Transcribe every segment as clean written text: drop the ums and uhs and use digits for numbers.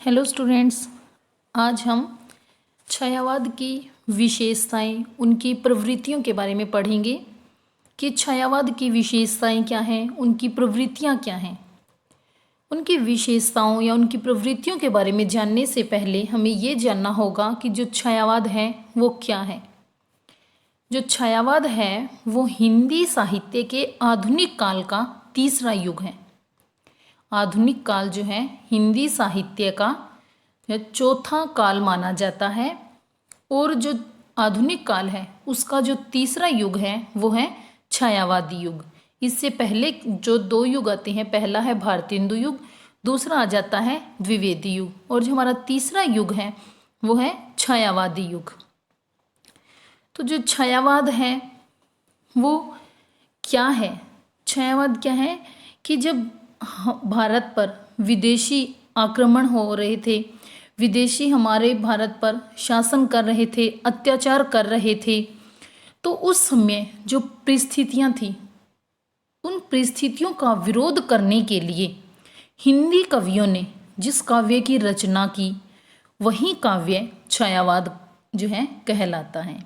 Hello students, आज हम छायावाद की विशेषताएं, उनकी प्रवृत्तियों के बारे में पढ़ेंगे कि छायावाद की विशेषताएं क्या हैं, उनकी प्रवृत्तियां क्या हैं। उनकी विशेषताओं या उनकी प्रवृत्तियों के बारे में जानने से पहले हमें ये जानना होगा कि जो छायावाद है वो क्या है। जो छायावाद है वो हिंदी साहित्य के आधुनिक काल का तीसरा युग है। आधुनिक काल जो है हिंदी साहित्य का चौथा काल माना जाता है और जो आधुनिक काल है उसका जो तीसरा युग है वो है छायावादी युग। इससे पहले जो दो युग आते हैं, पहला है भारतेंदु युग, दूसरा आ जाता है द्विवेदी युग, और जो हमारा तीसरा युग है वो है छायावादी युग। तो जो छायावाद है वो क्या है? छायावाद क्या है कि जब भारत पर विदेशी आक्रमण हो रहे थे, विदेशी हमारे भारत पर शासन कर रहे थे, अत्याचार कर रहे थे, तो उस समय जो परिस्थितियां थी उन परिस्थितियों का विरोध करने के लिए हिंदी कवियों ने जिस काव्य की रचना की वही काव्य छायावाद जो है कहलाता है।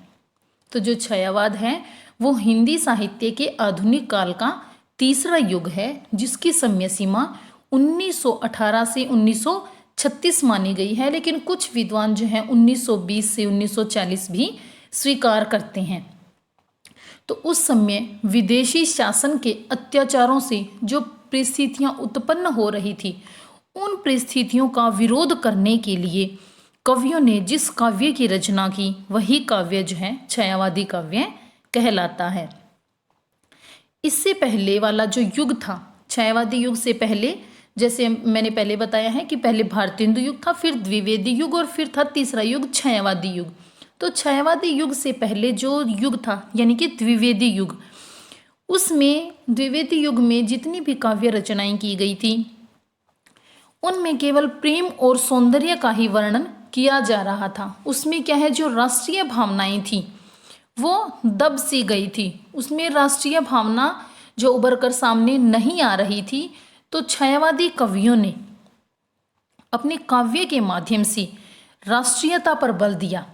तो जो छायावाद है वो हिंदी साहित्य के आधुनिक काल का तीसरा युग है, जिसकी समय सीमा 1918 से 1936 मानी गई है, लेकिन कुछ विद्वान जो हैं 1920 से 1940 भी स्वीकार करते हैं। तो उस समय विदेशी शासन के अत्याचारों से जो परिस्थितियां उत्पन्न हो रही थी, उन परिस्थितियों का विरोध करने के लिए कवियों ने जिस काव्य की रचना की वही काव्य जो है छायावादी काव्य कहलाता है। इससे पहले वाला जो युग था, छायावादी युग से पहले, जैसे मैंने पहले बताया है कि पहले भारतेंदु युग था, फिर द्विवेदी युग और फिर था तीसरा युग छायावादी युग। तो छायावादी युग से पहले जो युग था यानी कि द्विवेदी युग, उसमें द्विवेदी युग में जितनी भी काव्य रचनाएं की गई थी उनमें केवल प्रेम और सौंदर्य का ही वर्णन किया जा रहा था। उसमें क्या है, जो राष्ट्रीय भावनाएं थी वो दब सी गई थी, उसमें राष्ट्रीय भावना जो उभर कर सामने नहीं आ रही थी। तो छायावादी कवियों ने अपने काव्य के माध्यम से राष्ट्रीयता पर बल दिया।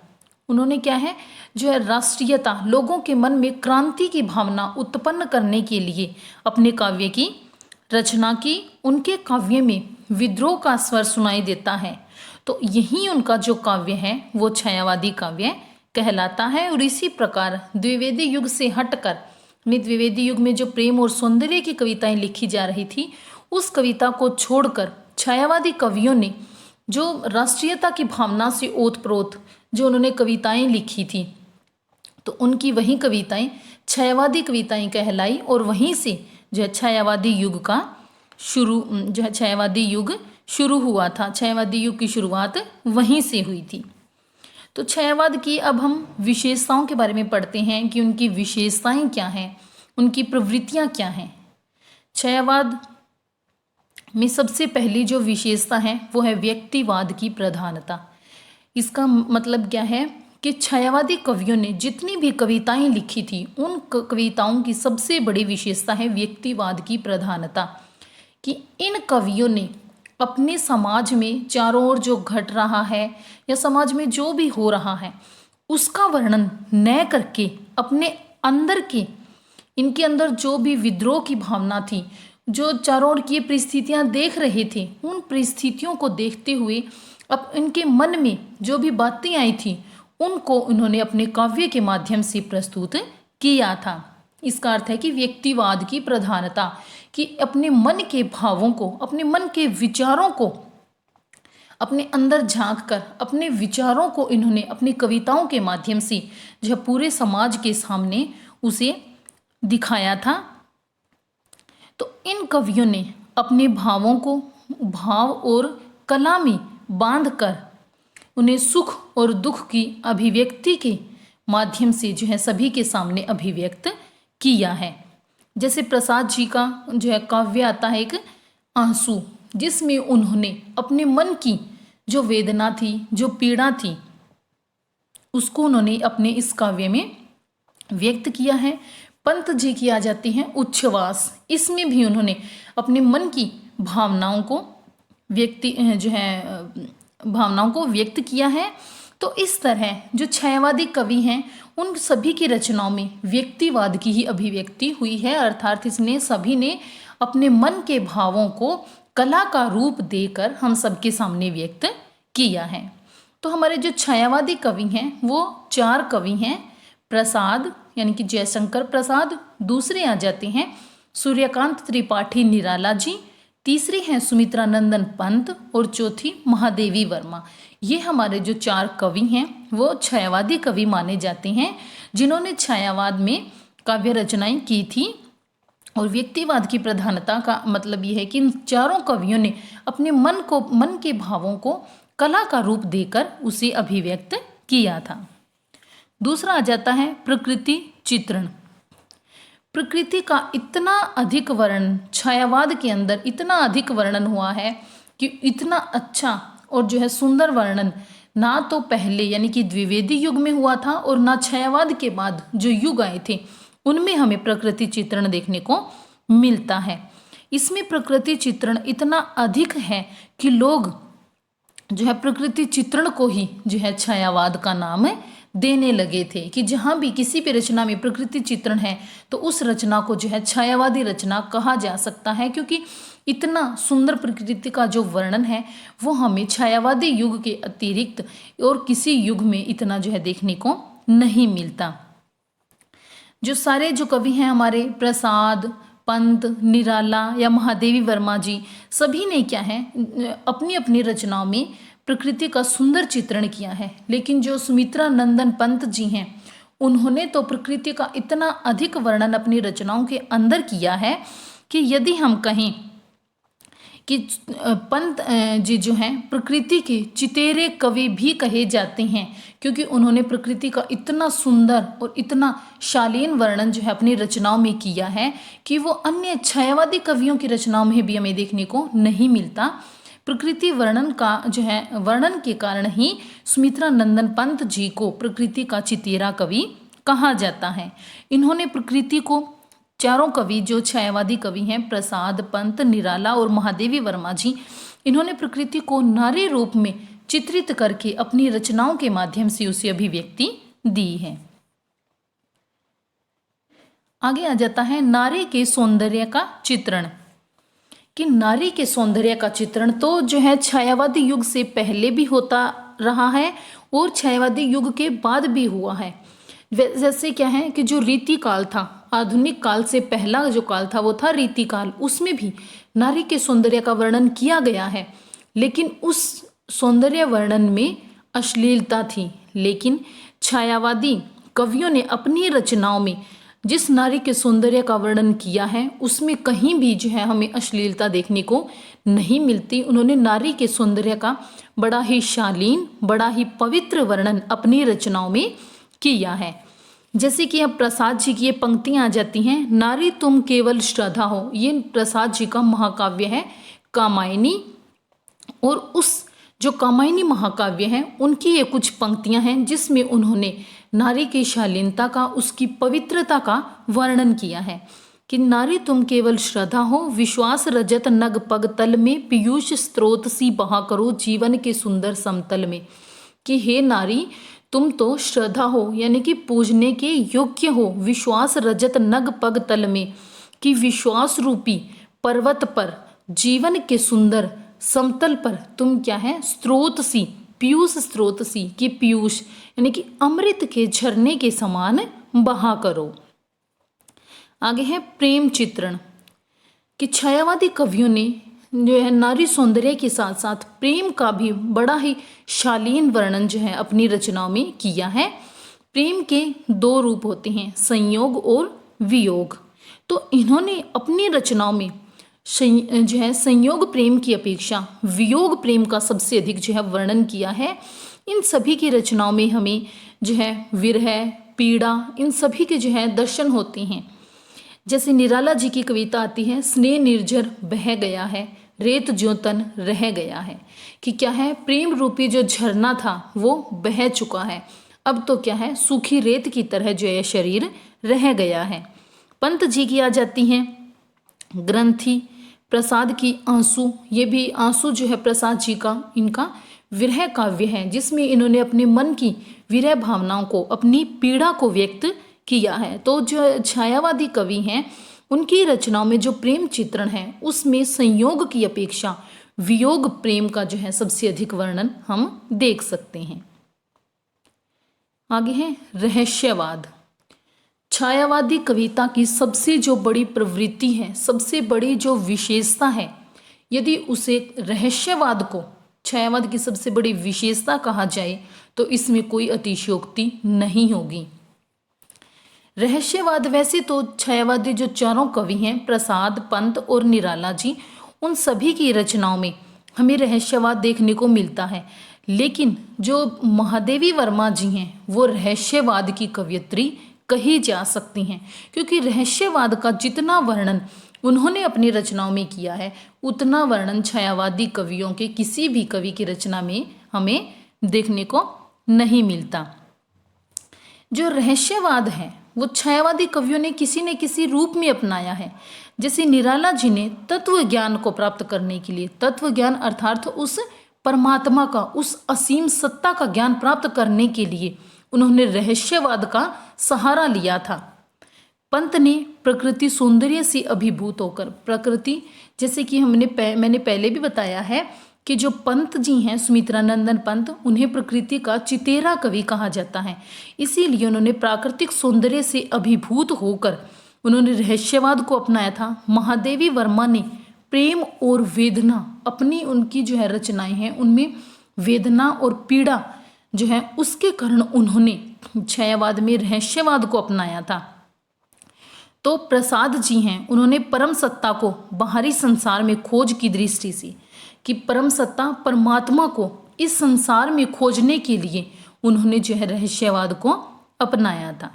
उन्होंने क्या है, जो है राष्ट्रीयता, लोगों के मन में क्रांति की भावना उत्पन्न करने के लिए अपने काव्य की रचना की। उनके काव्य में विद्रोह का स्वर सुनाई देता है, तो यही उनका जो काव्य है वो छायावादी काव्य कहलाता है। और इसी प्रकार द्विवेदी युग से हटकर द्विवेदी युग में जो प्रेम और सौंदर्य की कविताएं लिखी जा रही थी, उस कविता को छोड़कर छायावादी कवियों ने जो राष्ट्रीयता की भावना से ओतप्रोत जो उन्होंने कविताएं लिखी थी, तो उनकी वही कविताएं छायावादी कविताएं कहलाई, और वहीं से जो है छायावादी युग का छायावादी युग शुरू हुआ था। छायावादी युग की शुरुआत वहीं से हुई थी। तो छायावाद की अब हम विशेषताओं के बारे में पढ़ते हैं कि उनकी विशेषताएं क्या हैं, उनकी प्रवृत्तियां क्या हैं। छायावाद में सबसे पहली जो विशेषता है वो है व्यक्तिवाद की प्रधानता। इसका मतलब क्या है कि छायावादी कवियों ने जितनी भी कविताएं लिखी थी उन कविताओं की सबसे बड़ी विशेषता है व्यक्तिवाद की प्रधानता, कि इन कवियों ने अपने समाज में चारों ओर जो घट रहा है या समाज में जो भी हो रहा है उसका वर्णन न करके अपने अंदर के, इनके अंदर जो भी विद्रोह की भावना थी, जो चारों ओर की परिस्थितियां देख रहे थे, उन परिस्थितियों को देखते हुए अब इनके मन में जो भी बातें आई थी उनको उन्होंने अपने काव्य के माध्यम से प्रस्तुत किया था। इसका अर्थ है कि व्यक्तिवाद की प्रधानता, कि अपने मन के भावों को, अपने मन के विचारों को अपने अंदर झांक कर अपने विचारों को इन्होंने अपनी कविताओं के माध्यम से जो पूरे समाज के सामने उसे दिखाया था। तो इन कवियों ने अपने भावों को भाव और कला में बांधकर उन्हें सुख और दुख की अभिव्यक्ति के माध्यम से जो है सभी के सामने अभिव्यक्त किया है। जैसे प्रसाद जी का जो है काव्य आता है एक आंसू, जिसमें उन्होंने अपने मन की जो वेदना थी, जो पीड़ा थी, उसको उन्होंने अपने इस काव्य में व्यक्त किया है। पंत जी की आ जाती हैं उच्छ्वास, इसमें भी उन्होंने अपने मन की भावनाओं को व्यक्ति जो है भावनाओं को व्यक्त किया है। तो इस तरह जो छायावादी कवि हैं उन सभी की रचनाओं में व्यक्तिवाद की ही अभिव्यक्ति हुई है, अर्थात इसने सभी ने अपने मन के भावों को कला का रूप देकर हम सबके सामने व्यक्त किया है। तो हमारे जो छायावादी कवि हैं वो 4 कवि हैं। प्रसाद यानी कि जयशंकर प्रसाद, दूसरे आ जाते हैं सूर्यकांत त्रिपाठी निराला जी, तीसरी हैं सुमित्रा नंदन पंत और चौथी महादेवी वर्मा। ये हमारे जो 4 कवि हैं वो छायावादी कवि माने जाते हैं, जिन्होंने छायावाद में काव्य रचनाएं की थी। और व्यक्तिवाद की प्रधानता का मतलब ये है कि इन चारों कवियों ने अपने मन के भावों को कला का रूप देकर उसे अभिव्यक्त किया था। दूसरा आ जाता है प्रकृति चित्रण। प्रकृति का इतना अधिक वर्णन छायावाद के अंदर, इतना अधिक वर्णन हुआ है कि इतना अच्छा और जो है सुंदर वर्णन ना तो पहले यानी कि द्विवेदी युग में हुआ था और ना छायावाद के बाद जो युग आए थे उनमें हमें प्रकृति चित्रण देखने को मिलता है। इसमें प्रकृति चित्रण इतना अधिक है कि लोग जो है प्रकृति चित्रण को ही जो है छायावाद का नाम देने लगे थे, कि जहाँ भी किसी भी रचना में प्रकृति चित्रण है तो उस रचना को जो है छायावादी रचना कहा जा सकता है, क्योंकि इतना सुंदर प्रकृति का जो वर्णन है वो हमें छायावादी युग के अतिरिक्त और किसी युग में इतना जो है देखने को नहीं मिलता। जो सारे जो कवि हैं हमारे प्रसाद, पंत, निराला या महादेवी वर्मा जी, सभी ने क्या है अपनी अपनी रचनाओं में प्रकृति का सुंदर चित्रण किया है। लेकिन जो सुमित्रा नंदन पंत जी हैं उन्होंने तो प्रकृति का इतना अधिक वर्णन अपनी रचनाओं के अंदर किया है कि यदि हम कहें कि पंत जी जो हैं प्रकृति के चितेरे कवि भी कहे जाते हैं, क्योंकि उन्होंने प्रकृति का इतना सुंदर और इतना शालीन वर्णन जो है अपनी रचनाओं में किया है कि वो अन्य छायावादी कवियों की रचनाओं में भी हमें देखने को नहीं मिलता। प्रकृति वर्णन का जो है वर्णन के कारण ही सुमित्रा नंदन पंत जी को प्रकृति का चितेरा कवि कहा जाता है। इन्होंने प्रकृति को, चारों कवि जो छायावादी कवि हैं प्रसाद, पंत, निराला और महादेवी वर्मा जी, इन्होंने प्रकृति को नारी रूप में चित्रित करके अपनी रचनाओं के माध्यम से उसे अभिव्यक्ति दी है। आगे आ जाता है नारी के सौंदर्य का चित्रण। कि नारी के सौंदर्य का चित्रण तो जो है छायावादी युग से पहले भी होता रहा है और छायावादी युग के बाद भी हुआ है। जैसे क्या है कि जो रीति काल था, आधुनिक काल से पहला जो काल था वो था रीति काल, उसमें भी नारी के सौंदर्य का वर्णन किया गया है। लेकिन उस सौंदर्य वर्णन में अश्लीलता थी। लेकिन छायावादी कवियों ने अपनी रचनाओं में जिस नारी के सौंदर्य का वर्णन किया है उसमें कहीं भी जो है हमें अश्लीलता देखने को नहीं मिलती। उन्होंने नारी के सौंदर्य का बड़ा ही शालीन, बड़ा ही पवित्र वर्णन अपनी रचनाओं में किया है। जैसे कि अब प्रसाद जी की ये पंक्तियां आ जाती हैं, नारी तुम केवल श्रद्धा हो, ये प्रसाद जी का महाकाव्य है कामायनी। और उस जो कामायनी महाकाव्य है उनकी ये कुछ पंक्तियां हैं जिसमें उन्होंने नारी की शालीनता का, उसकी पवित्रता का वर्णन किया है। कि नारी तुम केवल श्रद्धा हो, विश्वास रजत नग पग तल में, पीयूष स्रोत सी बहा करो जीवन के सुंदर समतल में। कि हे नारी तुम तो श्रद्धा हो यानी कि पूजने के योग्य हो, विश्वास रजत नग पग तल में, कि विश्वास रूपी पर्वत पर, जीवन के सुंदर समतल पर तुम क्या है स्रोत सी, पीयूष स्रोत सी, कि पीयूष यानी कि अमृत के झरने के समान बहा करो। आगे है प्रेम चित्रण। कि छायावादी कवियों ने जो है नारी सौंदर्य के साथ साथ प्रेम का भी बड़ा ही शालीन वर्णन जो है अपनी रचनाओं में किया है। प्रेम के 2 रूप होते हैं, संयोग और वियोग। तो इन्होंने अपनी रचनाओं में जो है संयोग प्रेम की अपेक्षा वियोग प्रेम का सबसे अधिक जो है वर्णन किया है। इन सभी की रचनाओं में हमें जो है विरह, पीड़ा, इन सभी के जो है दर्शन होते हैं। जैसे निराला जी की कविता आती है, स्नेह निर्झर बह गया है, रेत ज्यों तन रह गया है। कि क्या है, प्रेम रूपी जो झरना था वो बह चुका है, अब तो क्या है सूखी रेत की तरह जो है शरीर रह गया है। पंत जी की आ जाती हैं ग्रंथि, प्रसाद की आंसू। ये भी आंसू जो है प्रसाद जी का, इनका विरह काव्य है जिसमें इन्होंने अपने मन की विरह भावनाओं को, अपनी पीड़ा को व्यक्त किया है। तो जो छायावादी कवि हैं उनकी रचनाओं में जो प्रेम चित्रण है उसमें संयोग की अपेक्षा वियोग प्रेम का जो है सबसे अधिक वर्णन हम देख सकते हैं। आगे है रहस्यवाद। छायावादी कविता की सबसे जो बड़ी प्रवृत्ति है, सबसे बड़ी जो विशेषता है, यदि उसे रहस्यवाद को छायावाद की सबसे बड़ी विशेषता कहा जाए तो इसमें कोई अतिशयोक्ति नहीं होगी। रहस्यवाद, वैसे तो छायावादी जो चारों कवि हैं प्रसाद, पंत और निराला जी, उन सभी की रचनाओं में हमें रहस्यवाद देखने को मिलता है, लेकिन जो महादेवी वर्मा जी हैं वो रहस्यवाद की कवयित्री कही जा सकती हैं, क्योंकि रहस्यवाद का जितना वर्णन उन्होंने अपनी रचनाओं में किया है उतना वर्णन छायावादी कवियों के किसी भी कवि की रचना में हमें देखने को नहीं मिलता। जो रहस्यवाद है वो छायावादी कवियों ने किसी न किसी रूप में अपनाया है। जैसे निराला जी ने तत्व ज्ञान को प्राप्त करने के लिए, तत्व ज्ञान अर्थात उस परमात्मा का, उस असीम सत्ता का ज्ञान प्राप्त करने के लिए उन्होंने रहस्यवाद का सहारा लिया था। पंत ने प्रकृति सौंदर्य से अभिभूत होकर, प्रकृति जैसे कि मैंने पहले भी बताया है कि जो पंत जी हैं सुमित्रानंदन पंत, उन्हें प्रकृति का चितेरा कवि कहा जाता है। इसीलिए उन्होंने प्राकृतिक सौंदर्य से अभिभूत होकर उन्होंने रहस्यवाद को अपनाया था। महादेवी वर्मा ने प्रेम और वेदना, अपनी उनकी जो है रचनाएं हैं उनमें वेदना और पीड़ा जो है उसके कारण उन्होंने छायावाद में रहस्यवाद को अपनाया था। तो प्रसाद जी हैं, उन्होंने परम सत्ता को बाहरी संसार में खोज की दृष्टि से, कि परम सत्ता परमात्मा को इस संसार में खोजने के लिए उन्होंने जो है रहस्यवाद को अपनाया था।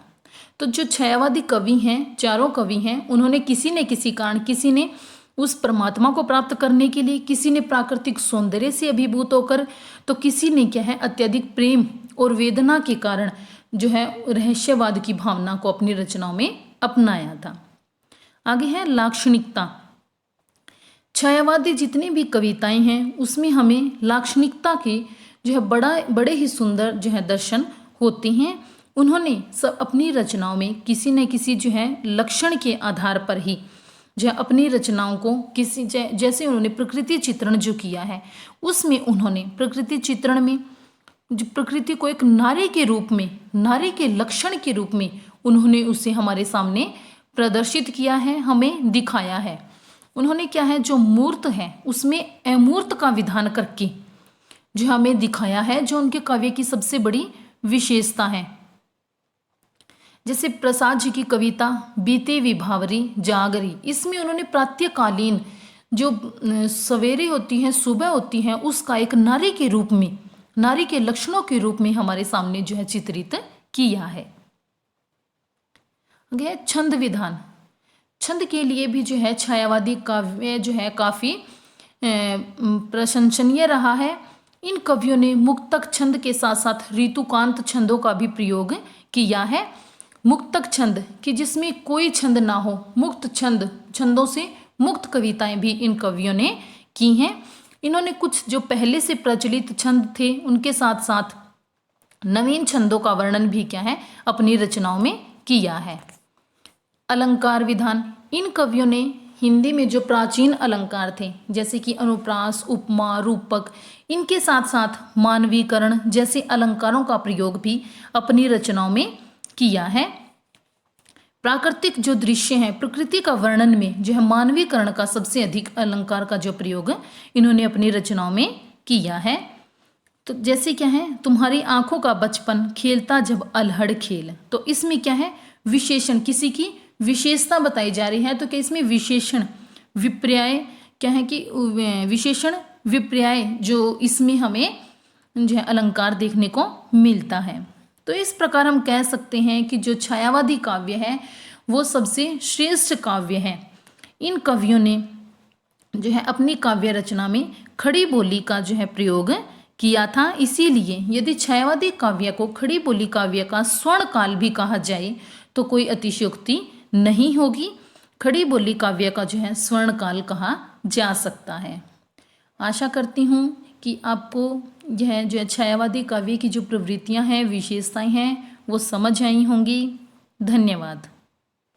तो जो छायावादी कवि हैं, चारों कवि हैं, उन्होंने किसी न किसी कारण, किसी ने उस परमात्मा को प्राप्त करने के लिए, किसी ने प्राकृतिक सौंदर्य से अभिभूत होकर, तो किसी ने क्या है अत्यधिक प्रेम और वेदना के कारण जो है रहस्यवाद की भावना को अपनी रचनाओं में अपनाया था। आगे है लाक्षणिकता। छायावादी जितनी भी कविताएं हैं उसमें हमें लाक्षणिकता के जो है बड़े ही सुंदर जो है दर्शन होते हैं। उन्होंने सब अपनी रचनाओं में किसी न किसी जो है लक्षण के आधार पर ही जो है अपनी रचनाओं को किसी जैसे उन्होंने प्रकृति चित्रण जो किया है उसमें उन्होंने प्रकृति चित्रण में जो प्रकृति को एक नारी के रूप में, नारी के लक्षण के रूप में उन्होंने उसे हमारे सामने प्रदर्शित किया है, हमें दिखाया है। उन्होंने क्या है जो मूर्त है उसमें अमूर्त का विधान करके जो हमें दिखाया है, जो उनके काव्य की सबसे बड़ी विशेषता है। जैसे प्रसाद जी की कविता बीते विभावरी जागरी, इसमें उन्होंने प्रातःकालीन जो सवेरे होती हैं, सुबह होती हैं, उसका एक नारी के रूप में, नारी के लक्षणों के रूप में हमारे सामने जो है चित्रित किया है। आगे छंद विधान। छंद के लिए भी जो है छायावादी काव्य जो है काफ़ी प्रशंसनीय रहा है। इन कवियों ने मुक्तक छंद के साथ साथ ऋतुकांत छंदों का भी प्रयोग किया है। मुक्तक छंद कि जिसमें कोई छंद ना हो, मुक्त छंद, छंदों से मुक्त कविताएं भी इन कवियों ने की हैं। इन्होंने कुछ जो पहले से प्रचलित छंद थे उनके साथ साथ नवीन छंदों का वर्णन भी क्या है अपनी रचनाओं में किया है। अलंकार विधान। इन कवियों ने हिंदी में जो प्राचीन अलंकार थे जैसे कि अनुप्रास, उपमा, रूपक, इनके साथ साथ मानवीकरण जैसे अलंकारों का प्रयोग भी अपनी रचनाओं में किया है। प्राकृतिक जो दृश्य है, प्रकृति का वर्णन में जो है मानवीकरण का सबसे अधिक अलंकार का जो प्रयोग इन्होंने अपनी रचनाओं में किया है। तो जैसे क्या है तुम्हारी आंखों का बचपन खेलता जब अलहड़ खेल, तो इसमें क्या है विशेषण, किसी की विशेषता बताई जा रही है। तो क्या इसमें विशेषण विपर्याय क्या है कि विशेषण विपर्याय जो इसमें हमें जो है अलंकार देखने को मिलता है। तो इस प्रकार हम कह सकते हैं कि जो छायावादी काव्य है वो सबसे श्रेष्ठ काव्य है। इन कवियों ने जो है अपनी काव्य रचना में खड़ी बोली का जो है प्रयोग किया था। इसीलिए यदि छायावादी काव्य को खड़ी बोली काव्य का स्वर्ण काल भी कहा जाए तो कोई अतिशयोक्ति नहीं होगी। खड़ी बोली काव्य का जो है स्वर्ण काल कहा जा सकता है। आशा करती हूँ कि आपको यह जो छायावादी काव्य की जो प्रवृत्तियां हैं, विशेषताएं हैं, वो समझ आई होंगी। धन्यवाद।